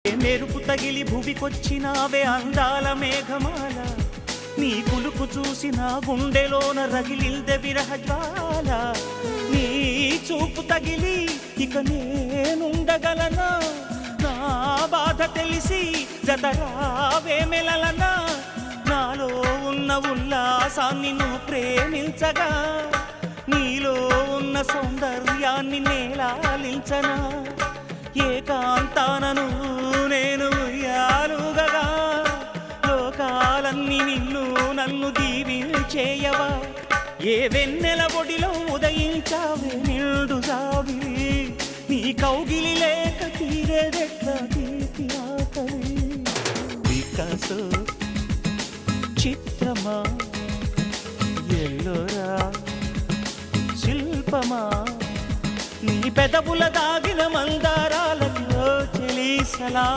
మెరుపు తగిలి భువికొచ్చినావే అందాల మేఘమాల, నీ కులుకు చూసి నా గుండెలోన రగిలిల్దె విరహ జ్వాల. నీ చూపు తగిలి ఇక నేనుండగలనా, నా బాధ తెలిసి జతరావే మెలలనా. నాలో ఉన్న ఉల్లాసాన్ని నువ్వు ప్రేమించగా, నీలో ఉన్న సౌందర్యాన్ని నేలాలించనా. ఏకాంతానను నేను ఉయ్యాలుగగా, లోకాలన్నీ నిన్ను నన్ను దీవించేయవా. ఏ వెన్నెల ఒడిలో ఉదయించావే నిండు సావి, నీ కౌగిలి లేక తీరేదెట్లా తీపి ఆకలి. వికాసో చిత్రమా ఎల్లోరా శిల్పమా, నీ పెదవుల దాగిన మందారాలలో చెలి సలా.